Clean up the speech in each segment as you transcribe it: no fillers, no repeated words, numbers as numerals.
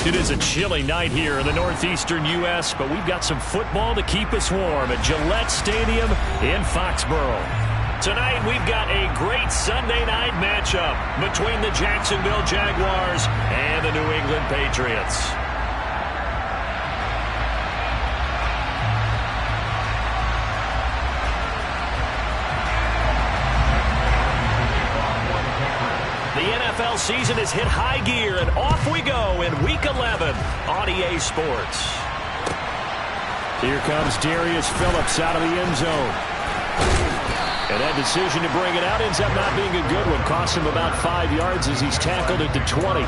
It is a chilly night here in the northeastern U.S., but we've got some football to keep us warm at Gillette Stadium in Foxborough. Tonight, we've got a great Sunday night matchup between the Jacksonville Jaguars and the New England Patriots. The NFL season has hit high gear, and off we go in Week 11 on EA Sports. Here comes Darius Phillips out of the end zone. And that decision to bring it out ends up not being a good one. Cost him about 5 yards as he's tackled at the 20.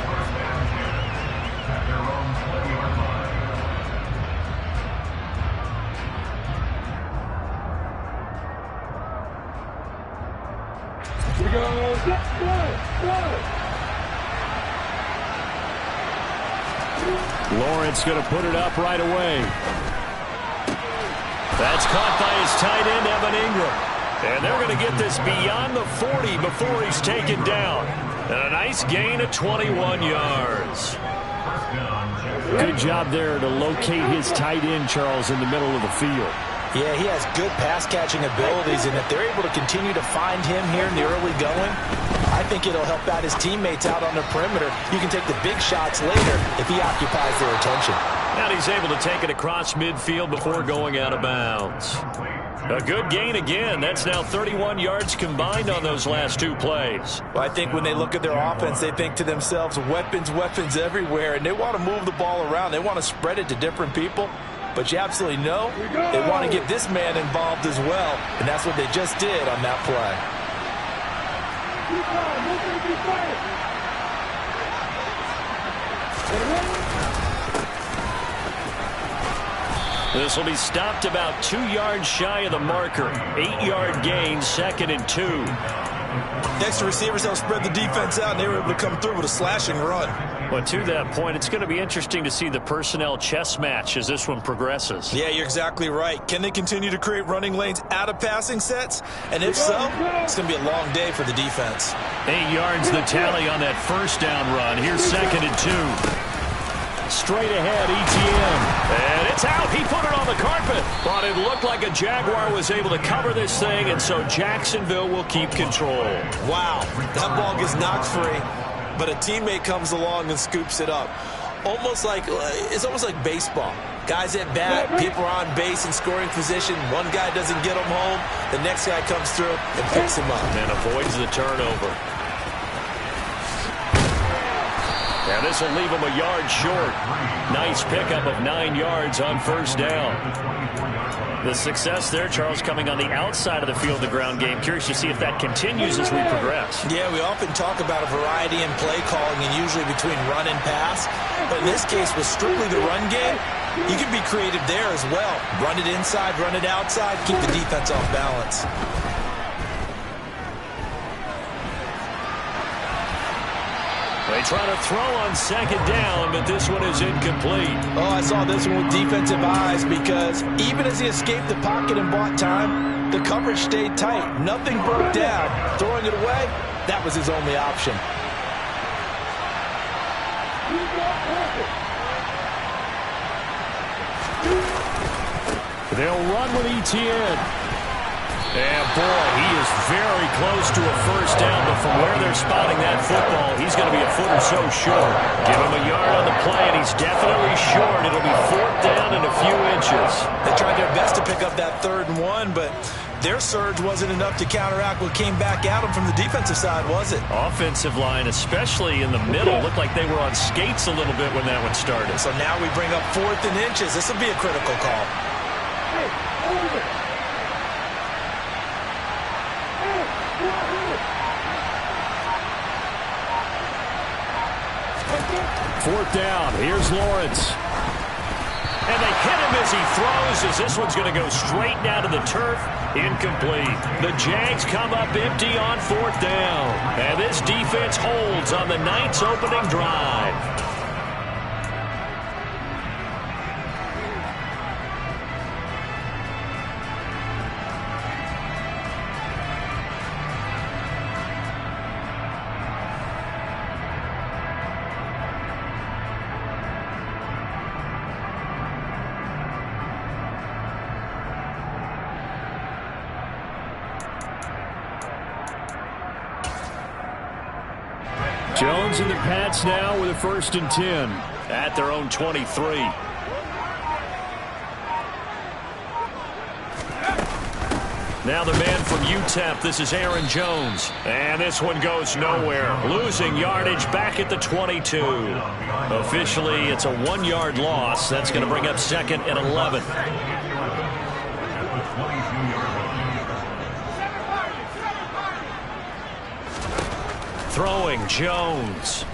Lawrence going to put it up right away. That's caught by his tight end, Evan Ingram. And they're going to get this beyond the 40 before he's taken down. And a nice gain of 21 yards. Good job there to locate his tight end, Charles, in the middle of the field. Yeah, he has good pass-catching abilities, and if they're able to continue to find him here in the early going, I think it'll help out his teammates out on the perimeter. You can take the big shots later if he occupies their attention. And he's able to take it across midfield before going out of bounds. A good gain again. That's now 31 yards combined on those last two plays. Well, I think when they look at their offense, they think to themselves, weapons, weapons everywhere, and they want to move the ball around. They want to spread it to different people. But you absolutely know they want to get this man involved as well, and that's what they just did on that play. This will be stopped about 2 yards shy of the marker. 8-yard gain, 2nd and 2. Next, the receivers helped spread the defense out, and they were able to come through with a slashing run. Well, to that point, it's going to be interesting to see the personnel chess match as this one progresses. Yeah, you're exactly right. Can they continue to create running lanes out of passing sets? And if so, it's going to be a long day for the defense. 8 yards the tally on that first down run. Here's 2nd and 2. Straight ahead, ETN. And it's out. He put it on the carpet. But it looked like a Jaguar was able to cover this thing, and so Jacksonville will keep control. Wow, that ball gets knocked free, but a teammate comes along and scoops it up. It's almost like baseball. Guys at bat, people are on base in scoring position. One guy doesn't get him home. The next guy comes through and picks him up. And avoids the turnover. Now this will leave him a yard short. Nice pickup of 9 yards on first down. The success there, Charles, coming on the outside of the field, the ground game. Curious to see if that continues as we progress. Yeah, we often talk about a variety in play calling and usually between run and pass. But in this case, with strictly the run game, you can be creative there as well. Run it inside, run it outside, keep the defense off balance. They try to throw on 2nd down, but this one is incomplete. Oh, I saw this one with defensive eyes because even as he escaped the pocket and bought time, the coverage stayed tight. Nothing broke down. Throwing it away, that was his only option. They'll run with ETN. And, boy, he is very close to a first down, but from where they're spotting that football, he's going to be a foot or so short. Give him a yard on the play, and he's definitely short. It'll be 4th down and a few inches. They tried their best to pick up that 3rd and 1, but their surge wasn't enough to counteract what came back at them from the defensive side, was it? Offensive line, especially in the middle, looked like they were on skates a little bit when that one started. So now we bring up 4th and inches. This will be a critical call. Fourth down. Here's Lawrence. And they hit him as he throws, as this one's going to go straight down to the turf. Incomplete. The Jags come up empty on 4th down. And this defense holds on the Knights' opening drive. Jones and the Pats now with a 1st and 10. At their own 23. Now the man from UTEP, this is Aaron Jones. And this one goes nowhere. Losing yardage back at the 22. Officially, it's a 1-yard loss. That's going to bring up 2nd and 11. Throwing Jones.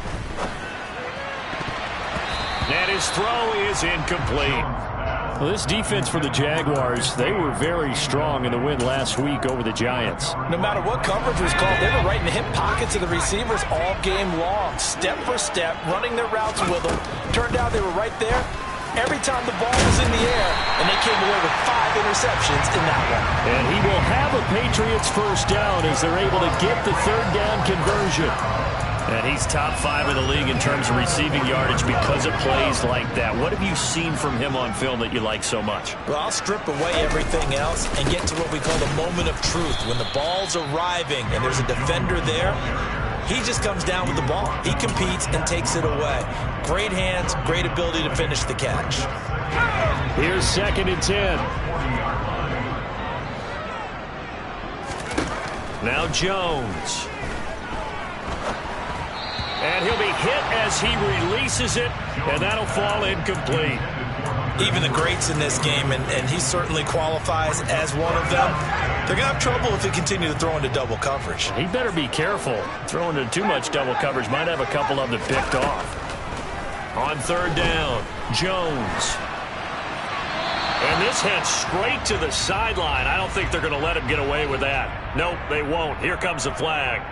And his throw is incomplete. Well, this defense for the Jaguars, they were very strong in the win last week over the Giants. No matter what coverage was called, they were right in the hip pockets of the receivers all game long. Step for step, running their routes with them. Turned out they were right there every time the ball was in the air, and they came away with 5 interceptions in that one. And he will have a Patriots 1st down as they're able to get the 3rd down conversion. And he's top 5 in the league in terms of receiving yardage because of plays like that. What have you seen from him on film that you like so much? Well, I'll strip away everything else and get to what we call the moment of truth. When the ball's arriving and there's a defender there, he just comes down with the ball. He competes and takes it away. Great hands, great ability to finish the catch. Here's 2nd and 10. Now Jones. And he'll be hit as he releases it, and that'll fall incomplete. Even the greats in this game, and he certainly qualifies as one of them, they're going to have trouble if they continue to throw into double coverage. He better be careful. Throwing into too much double coverage might have a couple of them picked off. On 3rd down, Jones. And this heads straight to the sideline. I don't think they're going to let him get away with that. Nope, they won't. Here comes the flag.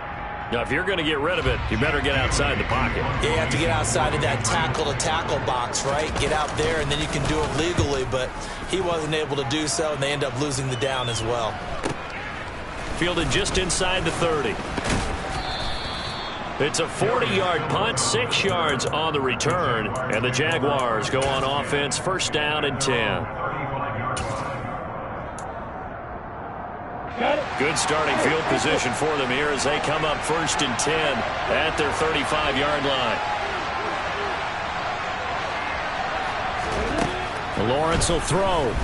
Now, if you're going to get rid of it, you better get outside the pocket. Yeah, you have to get outside of that tackle-to-tackle box, right? Get out there, and then you can do it legally, but he wasn't able to do so, and they end up losing the down as well. Fielded just inside the 30. It's a 40-yard punt, 6 yards on the return, and the Jaguars go on offense, 1st down and 10. Good starting field position for them here as they come up 1st and 10 at their 35-yard line. Lawrence will throw.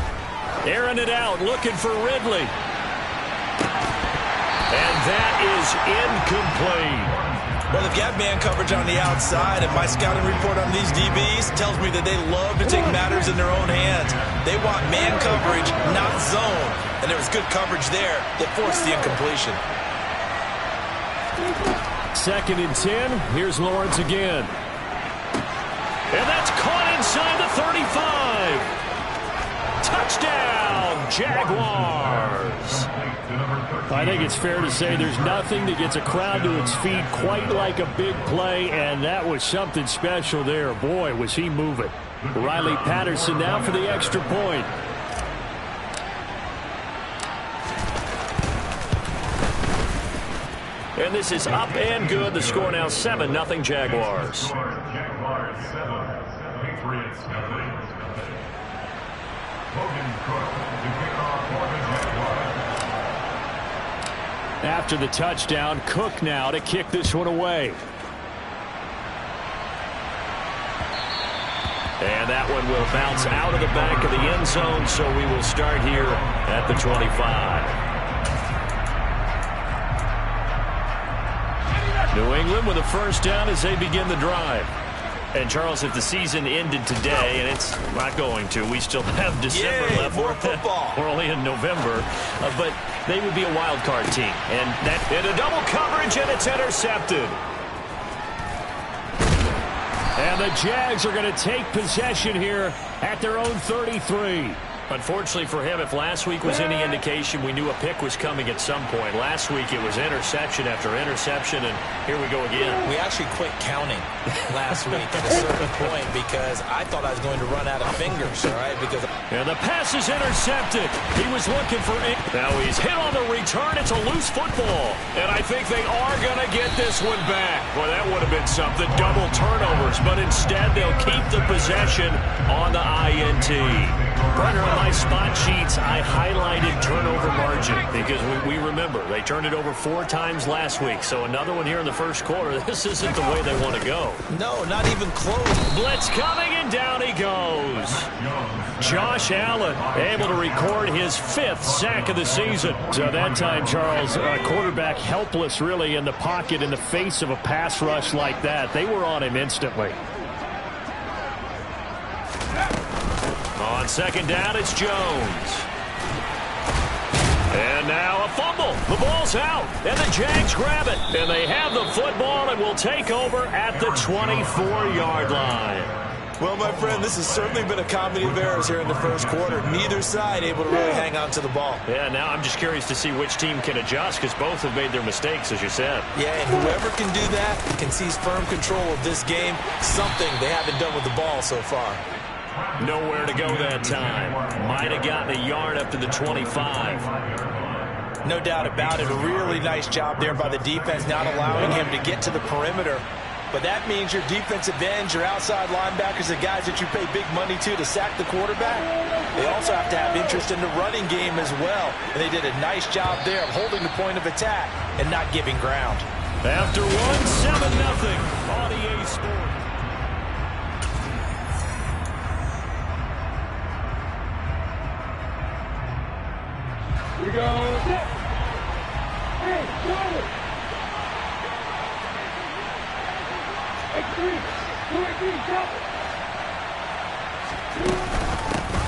Airing it out, looking for Ridley. And that is incomplete. Well, if you have man coverage on the outside, and my scouting report on these DBs tells me that they love to take matters in their own hands. They want man coverage, not zone. And there was good coverage there that forced the incompletion. 2nd and 10. Here's Lawrence again. And that's caught inside the 35. Touchdown, Jaguars. I think it's fair to say there's nothing that gets a crowd to its feet quite like a big play, and that was something special there. Boy, was he moving. Riley Patterson now for the extra point. And this is up and good. The score now 7-0 Jaguars. After the touchdown, Cook now to kick this one away. And that one will bounce out of the back of the end zone, so we will start here at the 25. New England with a 1st down as they begin the drive. And, Charles, if the season ended today, and it's not going to, we still have December left. More football. We're only in November. But they would be a wild card team. And that in a double coverage, and it's intercepted. And the Jags are going to take possession here at their own 33. Unfortunately for him, if last week was any indication, we knew a pick was coming at some point. Last week it was interception after interception, and here we go again. We actually quit counting last week at a certain point because I thought I was going to run out of fingers, all right? Because and the pass is intercepted. He was looking for it. Now he's hit on the return. It's a loose football, and I think they are going to get this one back. Boy, that would have been something. Double turnovers, but instead they'll keep the possession on the INT. Partner, on my spot sheets, I highlighted turnover margin because we remember they turned it over 4 times last week. So another one here in the first quarter. This isn't the way they want to go. No, not even close. Blitz coming, and down he goes. Josh Allen able to record his 5th sack of the season. So that time, Charles, quarterback helpless really in the pocket in the face of a pass rush like that. They were on him instantly. On second down, it's Jones. And now a fumble. The ball's out, and the Jags grab it. And they have the football and will take over at the 24-yard line. Well, my friend, this has certainly been a comedy of errors here in the first quarter. Neither side able to really hang on to the ball. Yeah, now I'm just curious to see which team can adjust because both have made their mistakes, as you said. Yeah, and whoever can do that can seize firm control of this game, something they haven't done with the ball so far. Nowhere to go that time. Might have gotten a yard up to the 25. No doubt about it. A really nice job there by the defense, not allowing him to get to the perimeter. But that means your defensive ends, your outside linebackers, the guys that you pay big money to sack the quarterback, they also have to have interest in the running game as well. And they did a nice job there of holding the point of attack and not giving ground. After one, 7-0 on EA Sports. We go. Hey, go.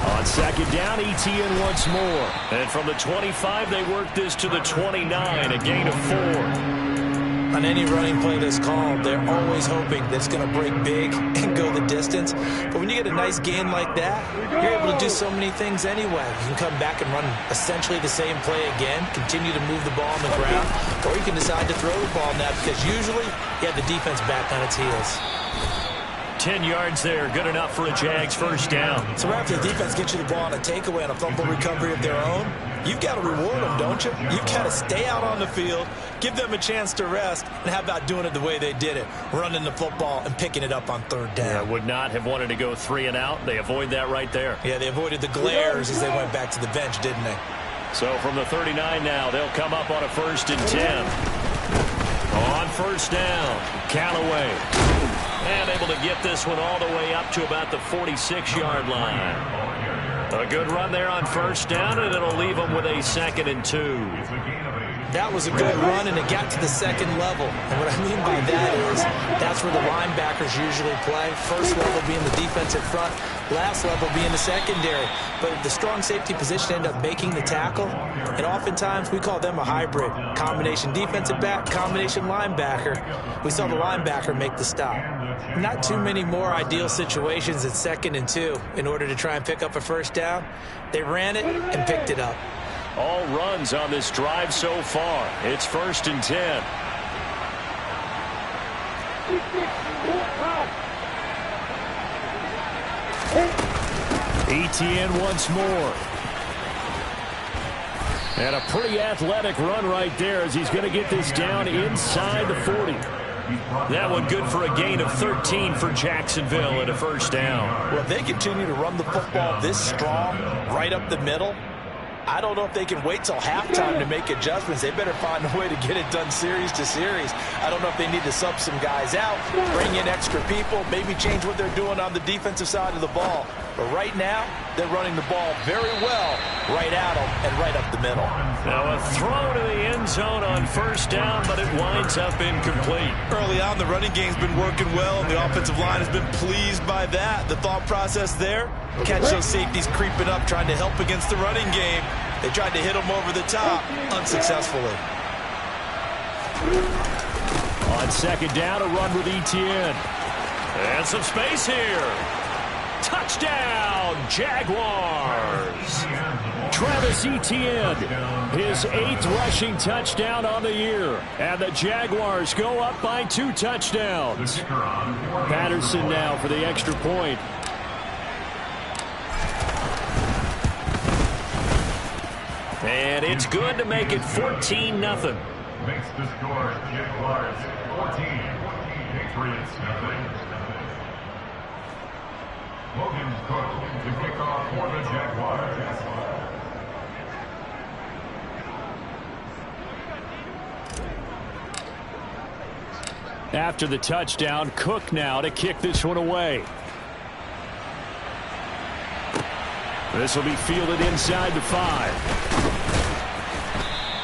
On second down, ETN once more. And from the 25, they work this to the 29, a gain of 4. On any running play that's called, they're always hoping that it's going to break big and go the distance. But when you get a nice gain like that, you're able to do so many things anyway. You can come back and run essentially the same play again, continue to move the ball on the ground, or you can decide to throw the ball now because usually you have the defense back on its heels. 10 yards there, good enough for a Jags first down. So right after the defense gets you the ball on a takeaway and a fumble recovery of their own, you've got to reward them, don't you? You've got to stay out on the field, give them a chance to rest, and how about doing it the way they did it, running the football and picking it up on third down. Yeah, would not have wanted to go 3 and out. They avoid that right there. Yeah, they avoided the glares as they went back to the bench, didn't they? So from the 39 now, they'll come up on a 1st and 10. On first down, Callaway. And able to get this one all the way up to about the 46-yard line. A good run there on first down, and it'll leave them with a 2nd and 2. That was a good run, and it got to the second level. And what I mean by that is that's where the linebackers usually play. First level being the defensive front, last level being the secondary. But the strong safety position ended up making the tackle, and oftentimes we call them a hybrid. Combination defensive back, combination linebacker. We saw the linebacker make the stop. Not too many more ideal situations at 2nd and 2 in order to try and pick up a first down. They ran it and picked it up. All runs on this drive so far. It's 1st and 10. ETN once more. And a pretty athletic run right there as he's going to get this down inside the 40. That one good for a gain of 13 for Jacksonville and a first down. Well, if they continue to run the football this strong, right up the middle, I don't know if they can wait till halftime to make adjustments. They better find a way to get it done series to series. I don't know if they need to sub some guys out, bring in extra people, maybe change what they're doing on the defensive side of the ball. But right now, they're running the ball very well right at them and right up the middle. Now a throw to the end zone on first down, but it winds up incomplete. Early on, the running game's been working well, and the offensive line has been pleased by that. The thought process there, catch those safeties creeping up, trying to help against the running game. They tried to hit them over the top, unsuccessfully. On second down, a run with ETN. And some space here. Touchdown, Jaguars. Travis Etienne, his 8th rushing touchdown on the year. And the Jaguars go up by 2 touchdowns. Patterson now for the extra point. And it's good to make it 14-0. Makes the score Jaguars 14, Patriots nothing. Logan's Cook to kick off for the Jaguars. After the touchdown, Cook now to kick this one away. This will be fielded inside the 5.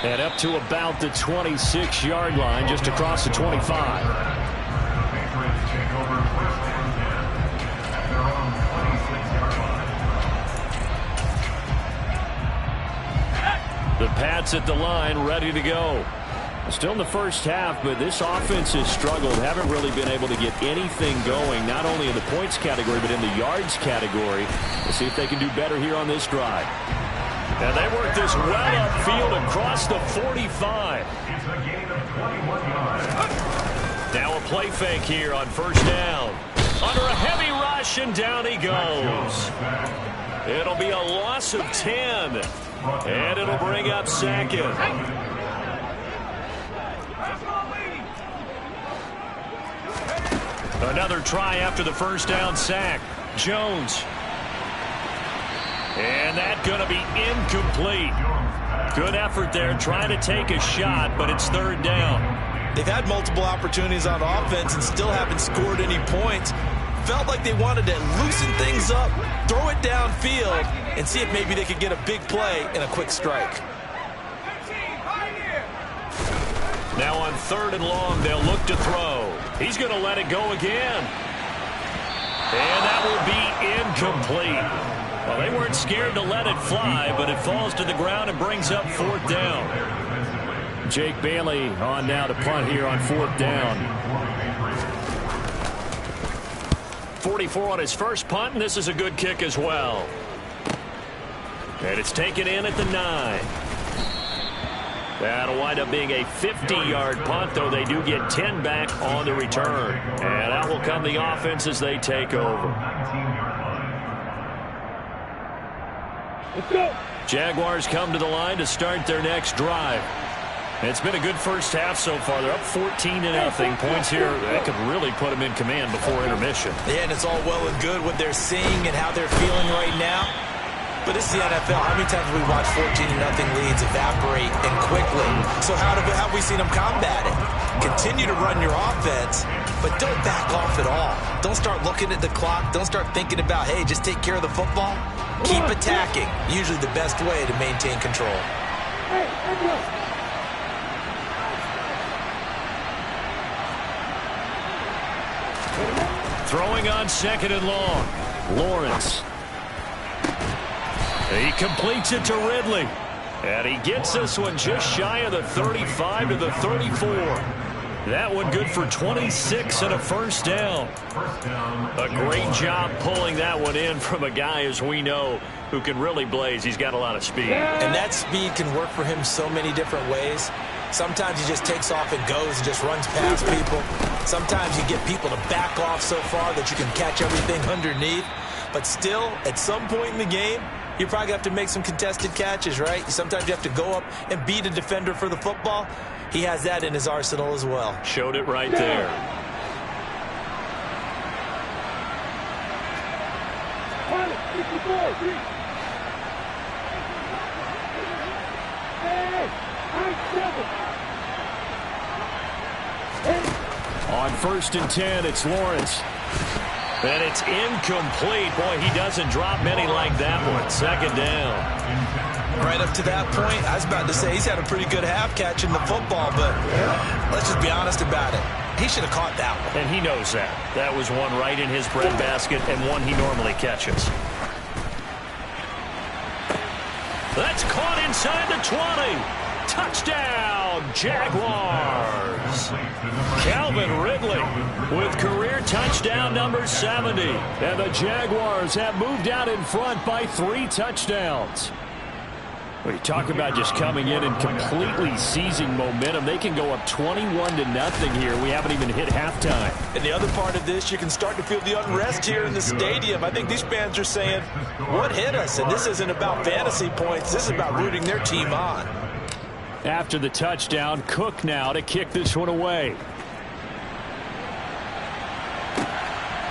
And up to about the 26-yard line, just across the 25. The Patriots take over first and 10 at their own 26-yard line. The Pats at the line, ready to go. Still in the first half, but this offense has struggled. Haven't really been able to get anything going, not only in the points category, but in the yards category. We'll see if they can do better here on this drive. And they work this well upfield across the 45. It's a gain of 21 yards. Now a play fake here on first down. Under a heavy rush, and down he goes. It'll be a loss of 10. And it'll bring up second. Another try after the first down sack. Jones. And that's going to be incomplete. Good effort there trying to take a shot, but it's third down. They've had multiple opportunities on offense and still haven't scored any points. Felt like they wanted to loosen things up, throw it downfield, and see if maybe they could get a big play and a quick strike. Now on third and long, they'll look to throw. He's going to let it go again. And that will be incomplete. Well, they weren't scared to let it fly, but it falls to the ground and brings up fourth down. Jake Bailey on now to punt here on fourth down. 44 on his first punt, and this is a good kick as well. And it's taken in at the 9. That'll wind up being a 50-yard punt, though they do get 10 back on the return. And out will come the offense as they take over. Let's go. Jaguars come to the line to start their next drive. It's been a good first half so far. They're up 14-0. Points here, that could really put them in command before intermission. Yeah, and it's all well and good what they're seeing and how they're feeling right now. But it's the NFL. How many times have we watched 14-0 leads evaporate and quickly? So how have we seen them combat it? Continue to run your offense, but don't back off at all. Don't start looking at the clock. Don't start thinking about, hey, just take care of the football. Keep attacking. Usually the best way to maintain control. Throwing on second and long. Lawrence. He completes it to Ridley. And he gets this one just shy of the 35 to the 34. That one good for 26 and a first down. A great job pulling that one in from a guy, as we know, who can really blaze. He's got a lot of speed. And that speed can work for him so many different ways. Sometimes he just takes off and goes and just runs past people. Sometimes you get people to back off so far that you can catch everything underneath. But still, at some point in the game, you probably have to make some contested catches, right? Sometimes you have to go up and beat a defender for the football. He has that in his arsenal as well. Showed it right there. On first and 10, it's Lawrence. And it's incomplete. Boy, he doesn't drop many like that one. Second down. Right up to that point, I was about to say he's had a pretty good half catching the football, but let's just be honest about it. He should have caught that one. And he knows that. That was one right in his breadbasket and one he normally catches. That's caught inside the 20. Touchdown, Jaguars. Calvin Ridley with career touchdown number 70. And the Jaguars have moved out in front by 3 touchdowns. When you talk about just coming in and completely seizing momentum, they can go up 21-0 here. We haven't even hit halftime. And the other part of this, you can start to feel the unrest here in the stadium. I think these fans are saying, what hit us? And this isn't about fantasy points. This is about rooting their team on. After the touchdown, Cook now to kick this one away.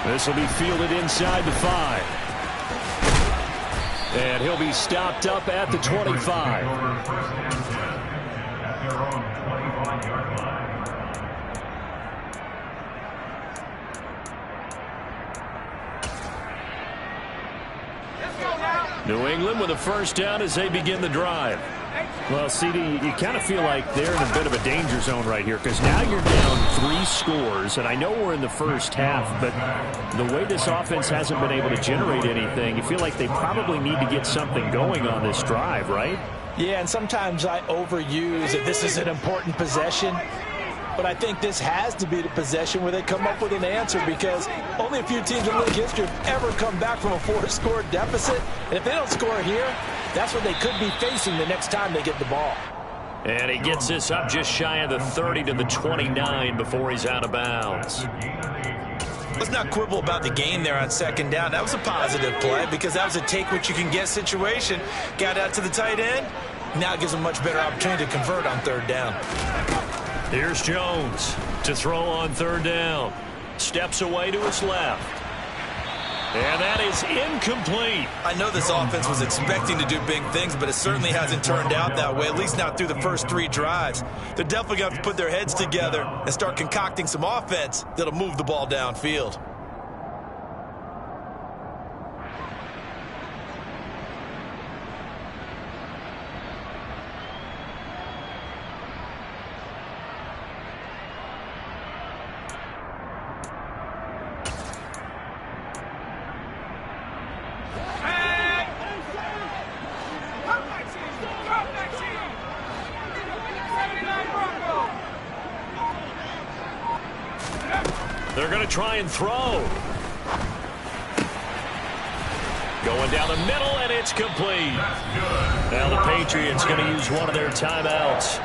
This will be fielded inside the 5. And he'll be stopped up at the 25. New England with a first down as they begin the drive. Well, CD, you kind of feel like they're in a bit of a danger zone right here because now you're down 3 scores, and I know we're in the first half, but the way this offense hasn't been able to generate anything, you feel like they probably need to get something going on this drive, right? Yeah, and sometimes I overuse that this is an important possession, but I think this has to be the possession where they come up with an answer because only a few teams in league history have ever come back from a 4-score deficit. And if they don't score here, that's what they could be facing the next time they get the ball. And he gets this up just shy of the 30 to the 29 before he's out of bounds. Let's not quibble about the gain there on second down. That was a positive play because that was a take-what-you-can-get situation. Got out to the tight end. Now it gives them a much better opportunity to convert on third down. Here's Jones to throw on third down. Steps away to his left. And that is incomplete. I know this offense was expecting to do big things, but it certainly hasn't turned out that way, at least not through the first 3 drives. They're definitely going to have to put their heads together and start concocting some offense that'll move the ball downfield. They're going to try and throw. Going down the middle, and it's complete. Now the Patriots going to use one of their timeouts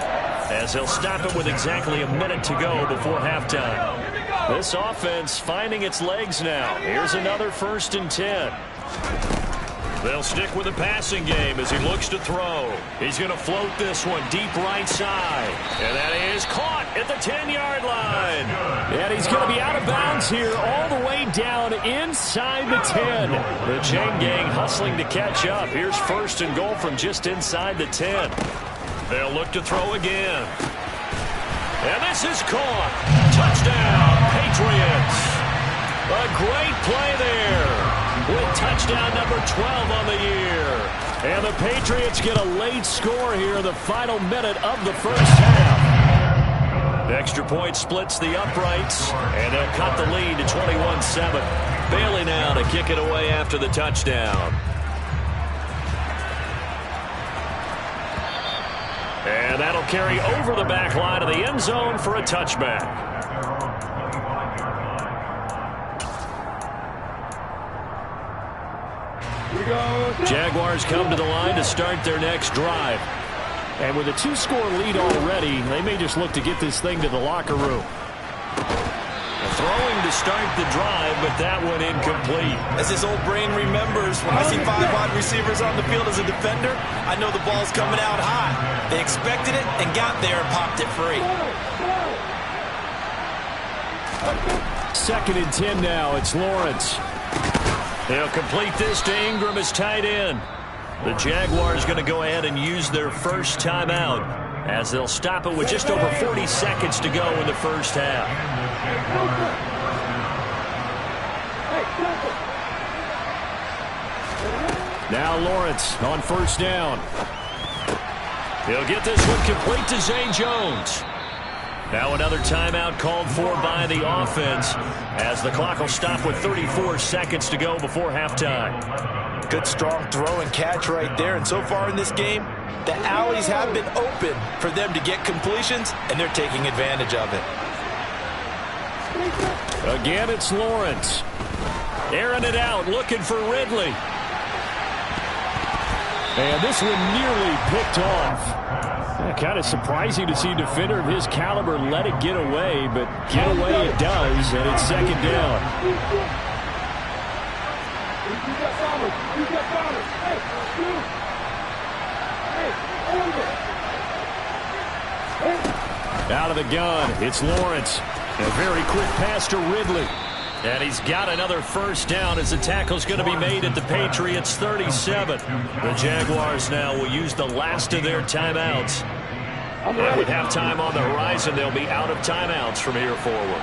as they'll stop it with exactly a minute to go before halftime. This offense finding its legs now. Here's another 1st and 10. They'll stick with the passing game as he looks to throw. He's going to float this one deep right side. And that is caught at the 10-yard line. And he's going to be out of bounds here all the way down inside the 10. The chain gang hustling to catch up. Here's 1st and goal from just inside the 10. They'll look to throw again. And this is caught. Touchdown, Patriots. A great play there. With touchdown number 12 on the year. And the Patriots get a late score here in the final minute of the first half. The extra point splits the uprights, and they'll cut the lead to 21-7. Bailey now to kick it away after the touchdown. And that'll carry over the back line of the end zone for a touchback. Jaguars come to the line to start their next drive. And with a 2-score lead already, they may just look to get this thing to the locker room. Throwing to start the drive, but that one incomplete. As his old brain remembers, when I see 5 wide receivers on the field as a defender, I know the ball's coming out high. They expected it and got there and popped it free. 2nd and 10 now. It's Lawrence. They'll complete this to Ingram as tight end. The Jaguars going to go ahead and use their first timeout as they'll stop it with just over 40 seconds to go in the first half. Now Lawrence on 1st down. He'll get this one complete to Zay Jones. Now another timeout called for by the offense as the clock will stop with 34 seconds to go before halftime. Good strong throw and catch right there. And so far in this game, the alleys have been open for them to get completions, and they're taking advantage of it. Again, it's Lawrence. Airing it out, looking for Ridley. And this one nearly picked off. Kind of surprising to see a defender of his caliber let it get away, but get away it does, and it's 2nd down. Out of the gun, it's Lawrence. A very quick pass to Ridley. And he's got another first down as the tackle's going to be made at the Patriots' 37. The Jaguars now will use the last of their timeouts. And with halftime on the horizon, they'll be out of timeouts from here forward.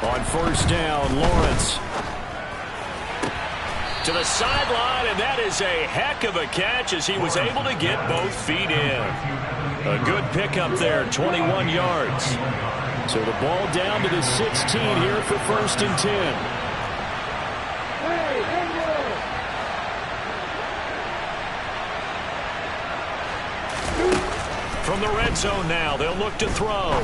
On first down, Lawrence. To the sideline, and that is a heck of a catch as he was able to get both feet in. A good pickup there, 21 yards. So the ball down to the 16 here for 1st and 10. From the red zone now, they'll look to throw.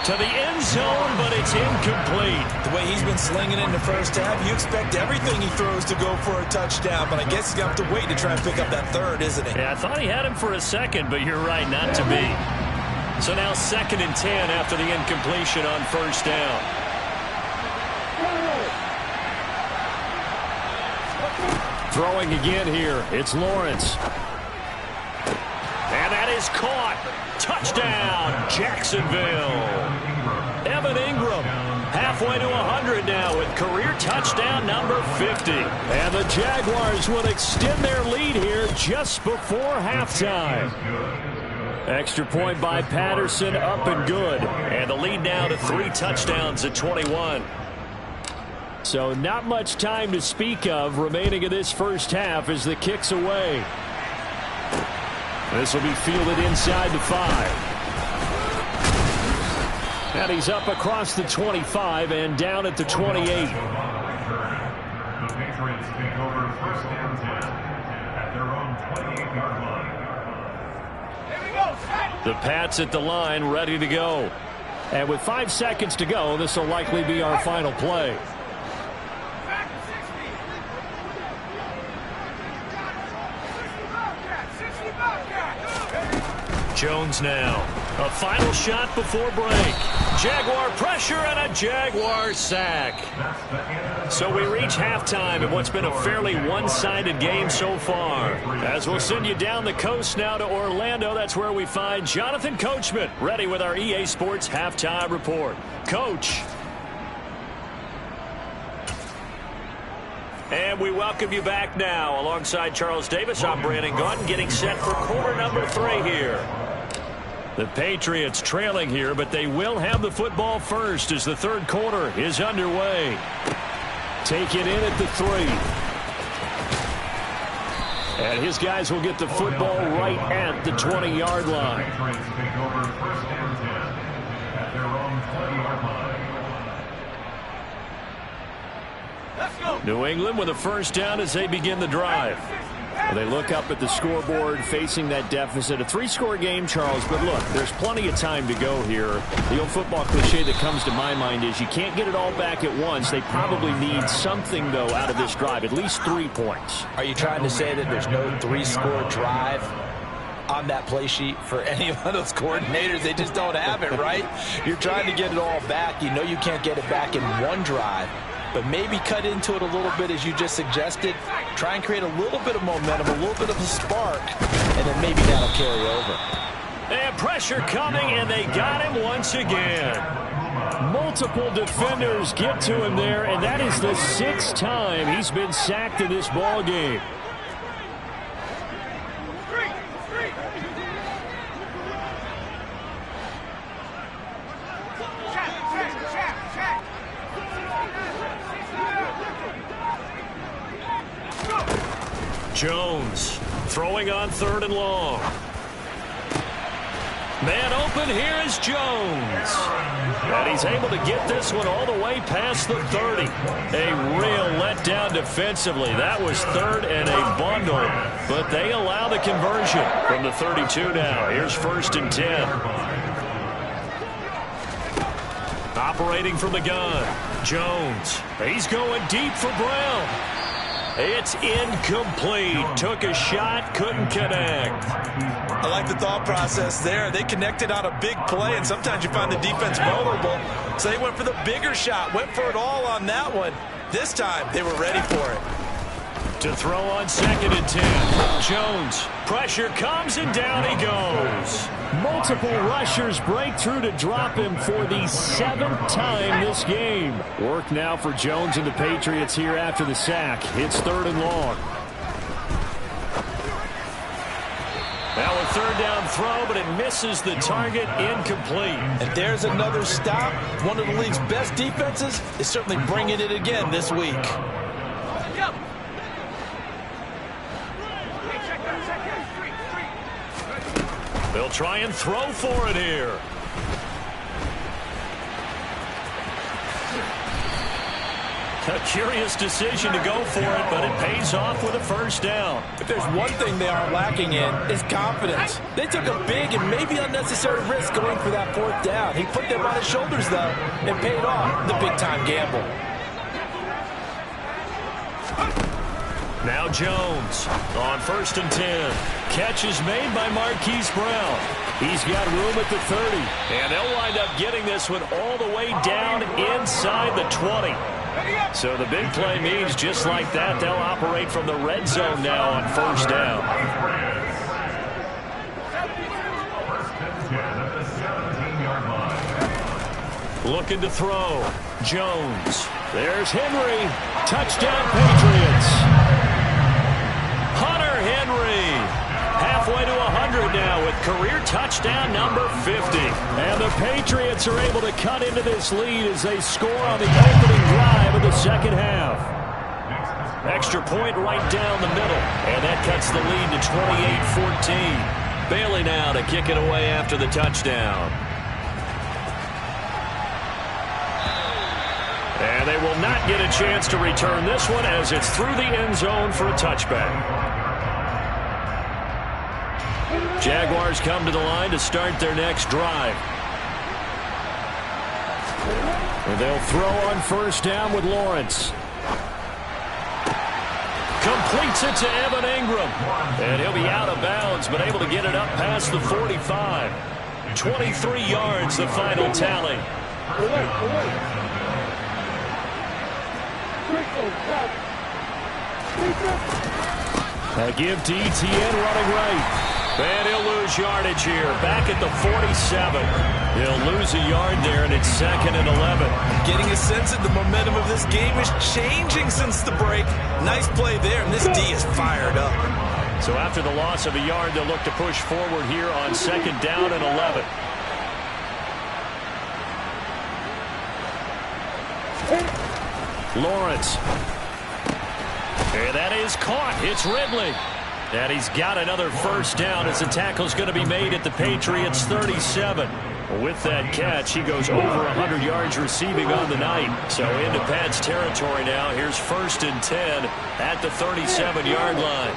To the end zone, but it's incomplete. The way he's been slinging in the first half, you expect everything he throws to go for a touchdown, but I guess he's going to have to wait to try and pick up that third, isn't he? Yeah, I thought he had him for a second, but you're right, not to be. So now 2nd and 10 after the incompletion on first down. Throwing again here, it's Lawrence. And that is caught. Touchdown, Jacksonville. Evan Ingram halfway to 100 now with career touchdown number 50. And the Jaguars will extend their lead here just before halftime. Extra point by Patterson, up and good. And the lead now to 3 touchdowns at 21. So not much time to speak of remaining in this first half as the kick's away. This will be fielded inside the 5. And he's up across the 25 and down at the 28. The Patriots take over 1st and 10 at their own 28-yard line. The Pats at the line, ready to go. And with 5 seconds to go, this will likely be our final play. Jones now. A final shot before break. Jaguar pressure and a Jaguar sack. So we reach halftime in what's been a fairly one-sided game so far. As we'll send you down the coast now to Orlando, that's where we find Jonathan Coachman ready with our EA Sports halftime report. Coach. And we welcome you back now. Alongside Charles Davis, I'm Brandon Gaudin, getting set for quarter number 3 here. The Patriots trailing here, but they will have the football first as the third quarter is underway. Take it in at the 3. And his guys will get the football right at the 20-yard line. The Patriots take over 1st and 10 at their own 20-yard line. New England with a first down as they begin the drive. Well, they look up at the scoreboard facing that deficit. A 3-score game, Charles, but look, there's plenty of time to go here. The old football cliche that comes to my mind is you can't get it all back at once. They probably need something, though, out of this drive, at least 3 points. Are you trying to say that there's no 3-score drive on that play sheet for any of those coordinators? They just don't have it, right? You're trying to get it all back. You know you can't get it back in one drive. But maybe cut into it a little bit as you just suggested. Try and create a little bit of momentum, a little bit of a spark, and then maybe that'll carry over. And pressure coming, and they got him once again. Multiple defenders get to him there, and that is the 6th time he's been sacked in this ball game. Jones throwing on 3rd and long. Man open, here is Jones. And he's able to get this one all the way past the 30. A real letdown defensively. That was 3rd and a bundle. But they allow the conversion from the 32 now. Here's 1st and 10. Operating from the gun. Jones. He's going deep for Brown. It's incomplete. Took a shot, couldn't connect. I like the thought process there. They connected on a big play, and sometimes you find the defense vulnerable. So they went for the bigger shot, went for it all on that one. This time, they were ready for it. To throw on 2nd and 10. Jones Pressure comes, and down he goes. Multiple rushers break through to drop him for the 7th time this game. Work now for Jones and the Patriots here after the sack. It's 3rd and long. Now a 3rd down throw, but it misses the target, incomplete. And there's another stop. One of the league's best defenses is certainly bringing it again this week. They'll try and throw for it here. A curious decision to go for it, but it pays off with a 1st down. If there's one thing they are lacking in, it's confidence. They took a big and maybe unnecessary risk going for that 4th down. He put them on his shoulders, though, and paid off the big-time gamble. Now Jones on 1st and 10. Catch is made by Marquise Brown. He's got room at the 30. And they'll wind up getting this one all the way down inside the 20. So the big play means just like that, they'll operate from the red zone now on 1st down. Looking to throw. Jones. There's Henry. Touchdown, Patriots. Hunter Henry. Halfway to 100 now with career touchdown number 50. And the Patriots are able to cut into this lead as they score on the opening drive of the 2nd half. Extra point right down the middle. And that cuts the lead to 28-14. Bailey now to kick it away after the touchdown. And they will not get a chance to return this one as it's through the end zone for a touchback. Jaguars come to the line to start their next drive. And they'll throw on 1st down with Lawrence. Completes it to Evan Ingram. And he'll be out of bounds, but able to get it up past the 45. 23 yards, the final tally. A give to ETN running right. And he'll lose yardage here. Back at the 47. He'll lose a yard there, and it's 2nd and 11. Getting a sense that the momentum of this game is changing since the break. Nice play there, and this D is fired up. So after the loss of a yard, they'll look to push forward here on 2nd down and 11. Lawrence. And that is caught. It's Ridley. And he's got another 1st down as the tackle's going to be made at the Patriots 37. With that catch, he goes over 100 yards receiving on the night. So into Pat's territory now. Here's 1st and 10 at the 37-yard line.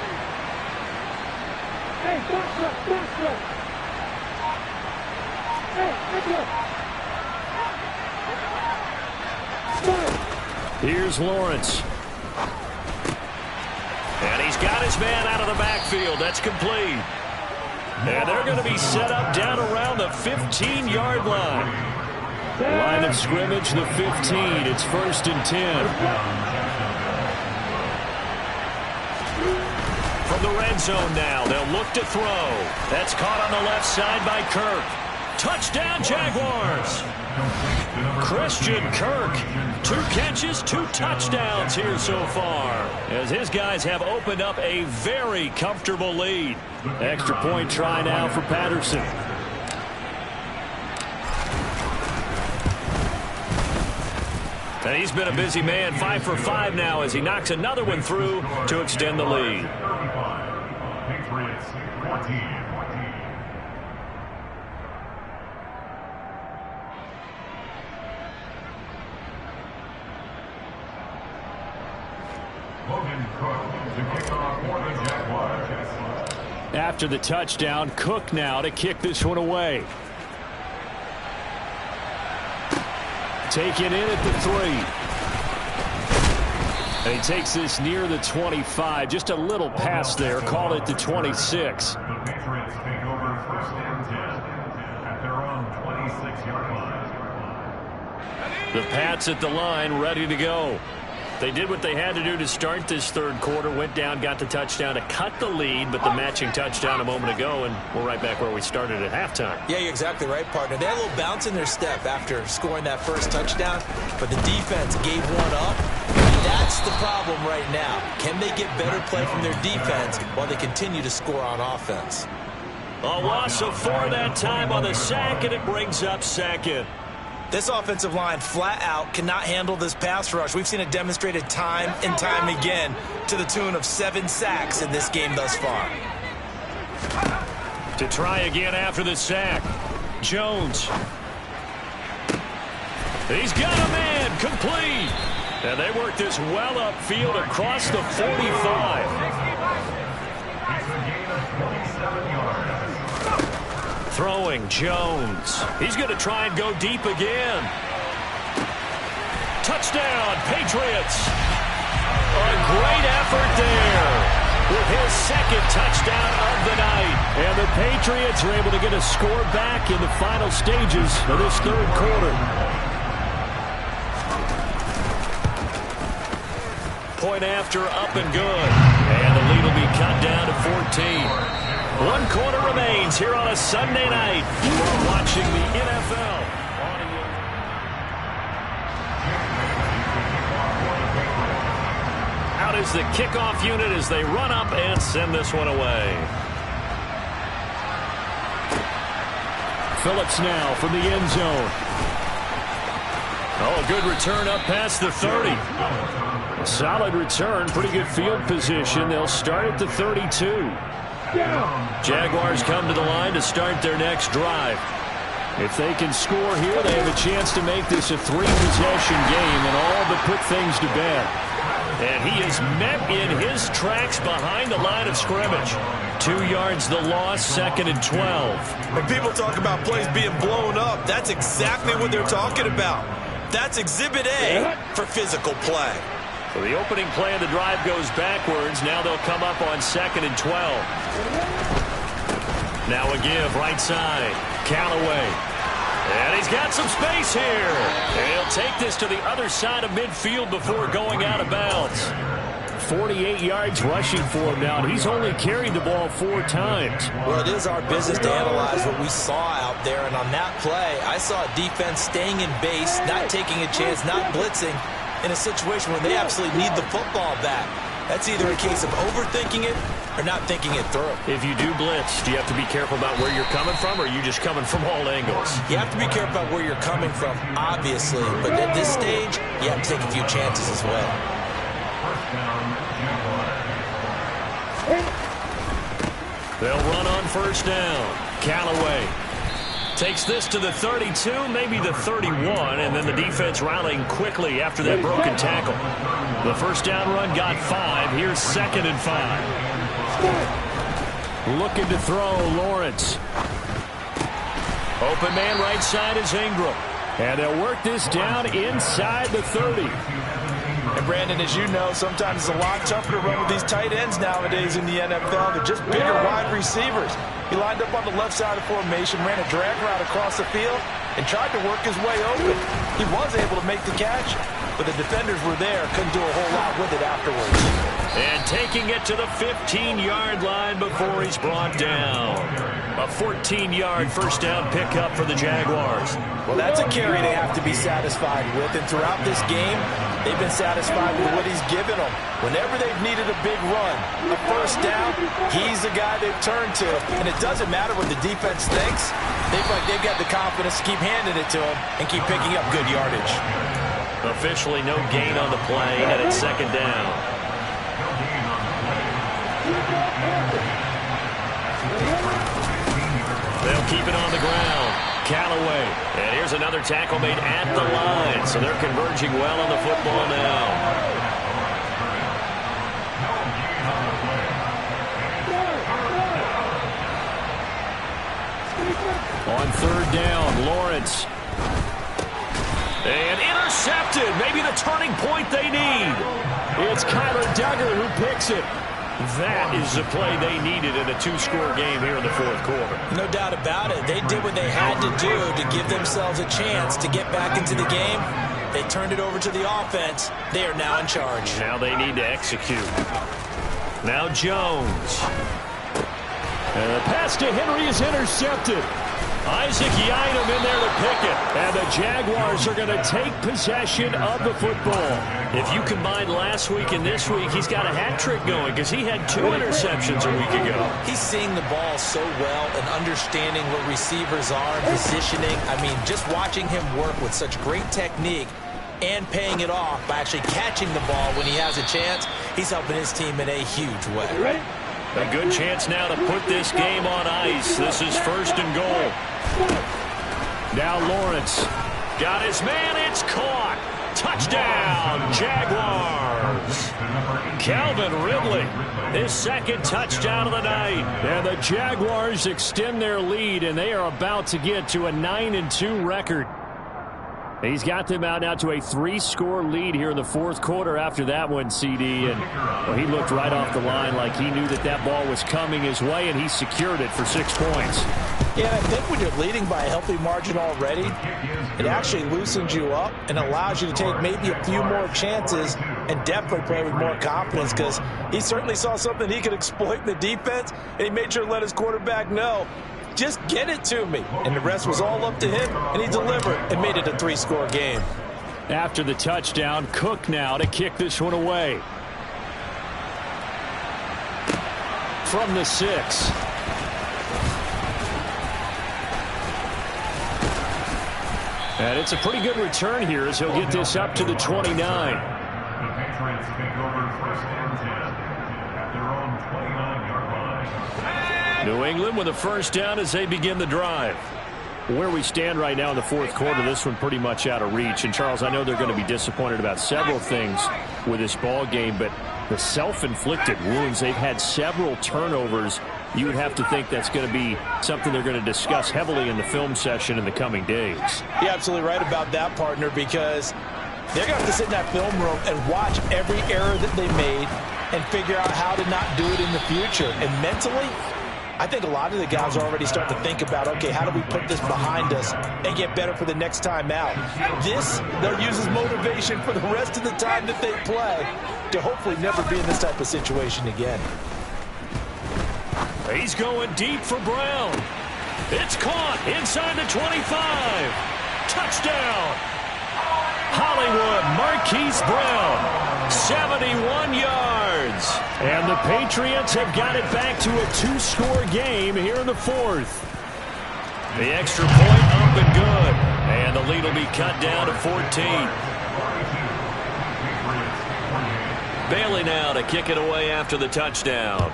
Here's Lawrence. And he's got his man out of the backfield. That's complete. And they're going to be set up down around the 15-yard line. Line of scrimmage, the 15. It's 1st and 10. From the red zone now, they'll look to throw. That's caught on the left side by Kirk. Touchdown, Jaguars. Christian Kirk. 2 catches, 2 touchdowns here so far, as his guys have opened up a very comfortable lead. Extra point try now for Patterson. And he's been a busy man, 5 for 5 now as he knocks another one through to extend the lead. Patriots 14. After the touchdown, Cook now to kick this one away. Taken in at the 3. And he takes this near the 25. Just a little pass there. Call it the 26. The Patriots take over 1st and 10 at their own 26-yard line. The Pats at the line ready to go. They did what they had to do to start this third quarter, went down, got the touchdown to cut the lead, but the matching touchdown a moment ago, and we're right back where we started at halftime. Yeah, you're exactly right, partner. They had a little bounce in their step after scoring that first touchdown, but the defense gave one up. And that's the problem right now. Can they get better play from their defense while they continue to score on offense? A loss of 4 that time on the sack, and it brings up second. This offensive line flat out cannot handle this pass rush. We've seen it demonstrated time and time again to the tune of 7 sacks in this game thus far. To try again after the sack. Jones. He's got a man complete. And they work this well upfield across the 45. Throwing Jones. He's going to try and go deep again. Touchdown, Patriots. A great effort there with his second touchdown of the night. And the Patriots are able to get a score back in the final stages of this third quarter. Point after, up and good. And the lead will be cut down to 14. 1 quarter remains here on a Sunday night. We're watching the NFL. Out is the kickoff unit as they run up and send this one away. Phillips now from the end zone. Oh, good return up past the 30. Solid return, pretty good field position. They'll start at the 32. Jaguars come to the line to start their next drive. If they can score here, they have a chance to make this a 3-possession game and all but put things to bed. And he is met in his tracks behind the line of scrimmage. 2 yards the loss, 2nd and 12. When people talk about plays being blown up, that's exactly what they're talking about. That's Exhibit A for physical play. So the opening play of the drive goes backwards. Now they'll come up on 2nd and 12. Now a give, right side. Callaway. And he's got some space here. And he'll take this to the other side of midfield before going out of bounds. 48 yards rushing for him now, and he's only carried the ball 4 times. Well, it is our business to analyze what we saw out there, and on that play, I saw a defense staying in base, not taking a chance, not blitzing, in a situation where they absolutely need the football back. That's either a case of overthinking it or not thinking it through. If you do blitz, do you have to be careful about where you're coming from, or are you just coming from all angles? You have to be careful about where you're coming from, obviously, but at this stage, you have to take a few chances as well. They'll run on first down. Callaway takes this to the 32, maybe the 31, and then the defense rallying quickly after that broken tackle. The first down run got 5. Here's 2nd and 5. Looking to throw, Lawrence. Open man right side is Ingram. And they'll work this down inside the 30. And Brandon, as you know, sometimes it's a lot tougher to run with these tight ends nowadays in the NFL. They're just bigger wide receivers. He lined up on the left side of the formation, ran a drag route across the field, and tried to work his way open. He was able to make the catch, but the defenders were there, couldn't do a whole lot with it afterwards. And taking it to the 15-yard line before he's brought down. A 14-yard first down pickup for the Jaguars. Well, that's a carry they have to be satisfied with, and throughout this game, they've been satisfied with what he's given them. Whenever they've needed a big run, a first down, he's the guy they've turned to. And it doesn't matter what the defense thinks. They feel like they've got the confidence to keep handing it to him and keep picking up good yardage. Officially no gain on the play, and it's 2nd down. They'll keep it on the ground. Callaway. And here's another tackle made at the line. So they're converging well on the football now. On 3rd down, Lawrence. And intercepted. Maybe the turning point they need. It's Kyler Duggar who picks it. That is the play they needed in a 2-score game here in the 4th quarter. No doubt about it. They did what they had to do to give themselves a chance to get back into the game. They turned it over to the offense. They are now in charge. Now they need to execute. Now Jones. And the pass to Henry is intercepted. Isaac Yianum in there to pick it. And the Jaguars are going to take possession of the football. If you combine last week and this week, he's got a hat trick going because he had 2 interceptions a week ago. He's seeing the ball so well and understanding what receivers are and positioning. I mean, just watching him work with such great technique and paying it off by actually catching the ball when he has a chance, he's helping his team in a huge way. A good chance now to put this game on ice. This is 1st and goal. Now Lawrence. Got his man. It's caught. Touchdown, Jaguars. Calvin Ridley, his 2nd touchdown of the night. And the Jaguars extend their lead, and they are about to get to a 9-2 record. He's got them out now to a 3-score lead here in the 4th quarter after that one, CD. And well, he looked right off the line like he knew that that ball was coming his way, and he secured it for 6 points. Yeah, I think when you're leading by a healthy margin already, it actually loosens you up and allows you to take maybe a few more chances and definitely play with more confidence, because he certainly saw something he could exploit in the defense, and he made sure to let his quarterback know, just get it to me. And the rest was all up to him, and he delivered and made it a 3-score game. After the touchdown, Cook now to kick this one away. From the 6. And it's a pretty good return here as he'll get this up to the 29. The Patriots take over 1st and 10 at their own 29-yard line. New England with a 1st down as they begin the drive. Where we stand right now in the 4th quarter, this one pretty much out of reach. And, Charles, I know they're going to be disappointed about several things with this ball game, but the self-inflicted wounds, they've had several turnovers. You would have to think that's going to be something they're going to discuss heavily in the film session in the coming days. You're absolutely right about that, partner, because they're going to have to sit in that film room and watch every error that they made and figure out how to not do it in the future. And mentally, I think a lot of the guys are already starting to think about, okay, how do we put this behind us and get better for the next time out? This, they'll use as motivation for the rest of the time that they play to hopefully never be in this type of situation again. He's going deep for Brown. It's caught inside the 25. Touchdown. Hollywood Marquise Brown, 71 yards. And the Patriots have got it back to a 2-score game here in the 4th. The extra point up and good. And the lead will be cut down to 14. Bailey now to kick it away after the touchdown.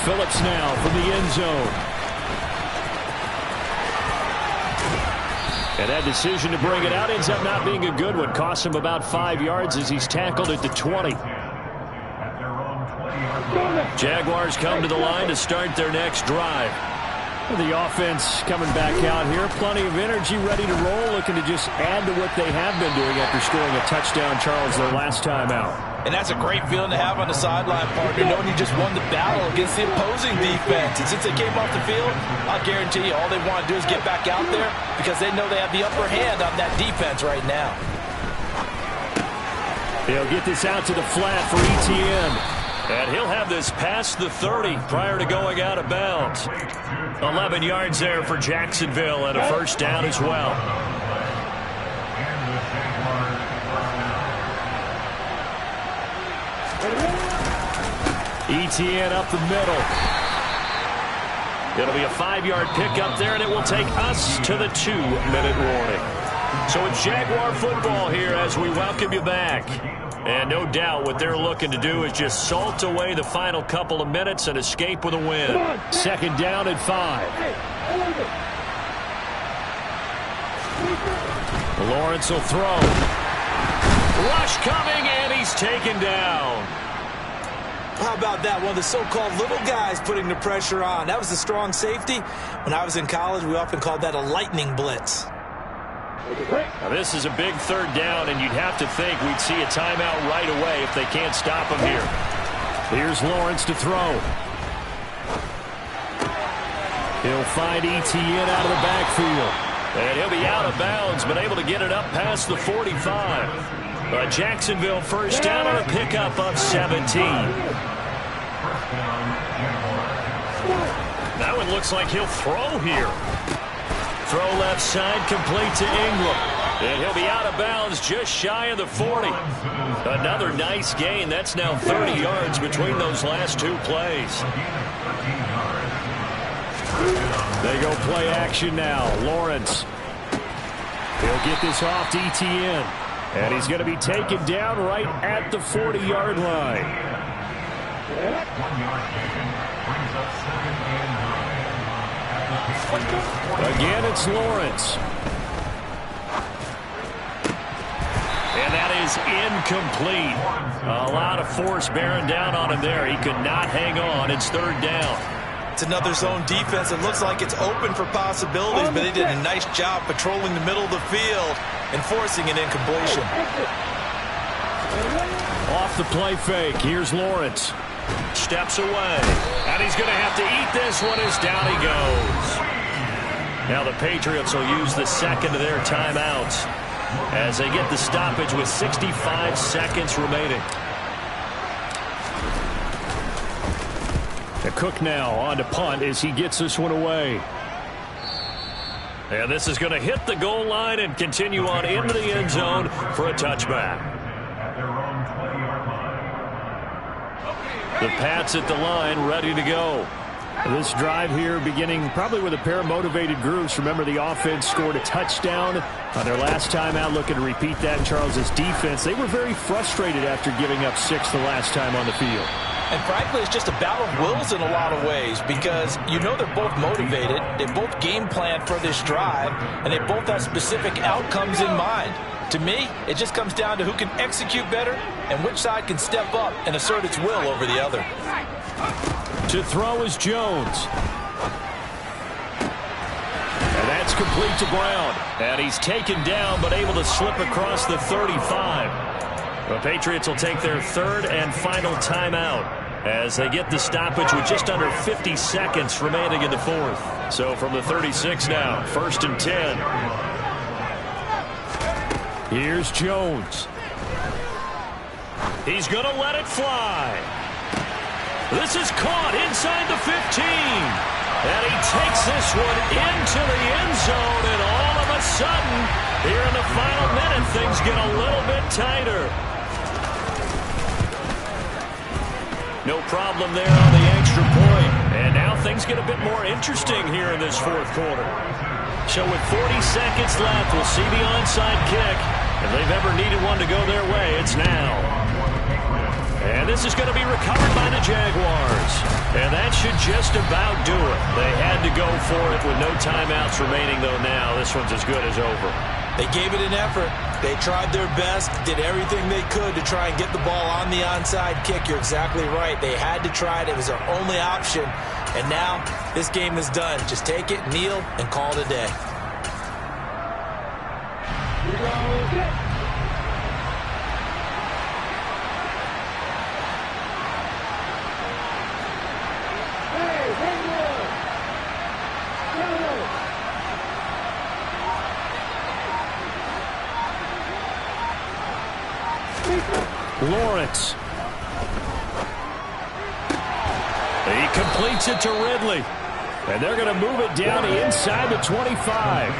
Phillips now from the end zone. And that decision to bring it out ends up not being a good one. Costs him about 5 yards as he's tackled at the 20. Jaguars come to the line to start their next drive. The offense coming back out here. Plenty of energy, ready to roll, looking to just add to what they have been doing after scoring a touchdown, Charles, their last time out. And that's a great feeling to have on the sideline, partner, knowing you just won the battle against the opposing defense. And since they came off the field, I guarantee you all they want to do is get back out there because they know they have the upper hand on that defense right now. They'll get this out to the flat for ETN. And he'll have this past the 30 prior to going out of bounds. 11 yards there for Jacksonville and a 1st down as well. ETN up the middle. It'll be a 5-yard pickup there, and it will take us to the 2-minute warning. So it's Jaguar football here as we welcome you back. And no doubt what they're looking to do is just salt away the final couple of minutes and escape with a win. 2nd down and 5. Lawrence will throw. Rush coming, and he's taken down. How about that? One of the so-called little guys putting the pressure on. That was the strong safety. When I was in college, we often called that a lightning blitz. Now this is a big 3rd down, and you'd have to think we'd see a timeout right away if they can't stop him here. Here's Lawrence to throw. He'll find Etienne out of the backfield. And he'll be out of bounds, but able to get it up past the 45. A Jacksonville first down on a pickup of 17. Now it looks like he'll throw here. Throw left side, complete to Ingram. And he'll be out of bounds just shy of the 40. Another nice gain. That's now 30 yards between those last two plays. They go play action now. Lawrence. He'll get this off to Etienne. And he's going to be taken down right at the 40-yard line. 1 yard gain brings up 2nd and 9. Again, it's Lawrence. And that is incomplete. A lot of force bearing down on him there. He could not hang on. It's 3rd down. It's another zone defense. It looks like it's open for possibilities, but they did a nice job patrolling the middle of the field and forcing an incompletion. Off the play fake. Here's Lawrence. Steps away. And he's going to have to eat this one as down he goes. Now the Patriots will use the second of their timeouts as they get the stoppage with 65 seconds remaining. The Cook now on to punt as he gets this one away. And this is going to hit the goal line and continue on into the end zone for a touchback. At their own 20-yard line. The Pats at the line, ready to go. This drive here beginning probably with a pair of motivated groups. Remember, the offense scored a touchdown on their last time out. Looking to repeat that in Charles's defense. They were very frustrated after giving up 6 the last time on the field. And frankly, it's just a battle of wills in a lot of ways because you know they're both motivated. They both game plan for this drive, and they both have specific outcomes in mind. To me, it just comes down to who can execute better and which side can step up and assert its will over the other. To throw is Jones. And that's complete to Brown. And he's taken down but able to slip across the 35. The Patriots will take their 3rd and final timeout as they get the stoppage with just under 50 seconds remaining in the 4th. So from the 36 now, 1st and 10. Here's Jones. He's going to let it fly. This is caught inside the 15. And he takes this one into the end zone. And all of a sudden, here in the final minute, things get a little bit tighter. No problem there on the extra point. And now things get a bit more interesting here in this 4th quarter. So with 40 seconds left, we'll see the onside kick. If they've ever needed one to go their way, it's now. And this is going to be recovered by the Jaguars. And that should just about do it. They had to go for it with no timeouts remaining, though now this one's as good as over. They gave it an effort. They tried their best, did everything they could to try and get the ball on the onside kick. You're exactly right. They had to try it. It was their only option. And now this game is done. Just take it, kneel, and call it a day. Lawrence. He completes it to Ridley. And they're going to move it down inside the 25.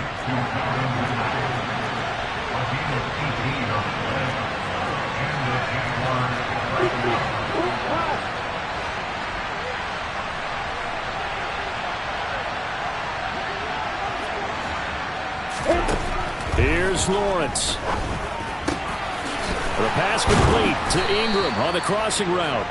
Here's Lawrence. The pass complete to Ingram on the crossing route.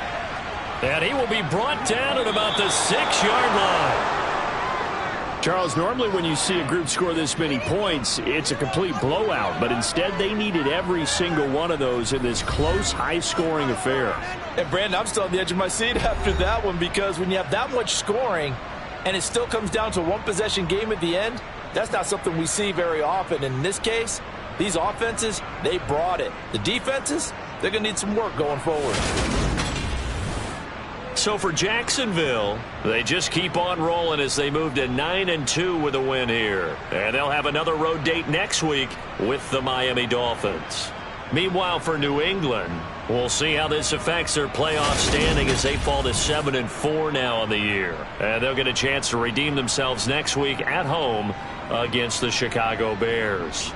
And he will be brought down at about the 6-yard line. Charles, normally when you see a group score this many points, it's a complete blowout. But instead, they needed every single one of those in this close, high-scoring affair. And, Brandon, I'm still on the edge of my seat after that one because when you have that much scoring and it still comes down to a one-possession game at the end, that's not something we see very often. And in this case, these offenses, they brought it. The defenses, they're going to need some work going forward. So for Jacksonville, they just keep on rolling as they move to 9-2 with a win here. And they'll have another road date next week with the Miami Dolphins. Meanwhile, for New England, we'll see how this affects their playoff standing as they fall to 7-4 now on the year. And they'll get a chance to redeem themselves next week at home against the Chicago Bears.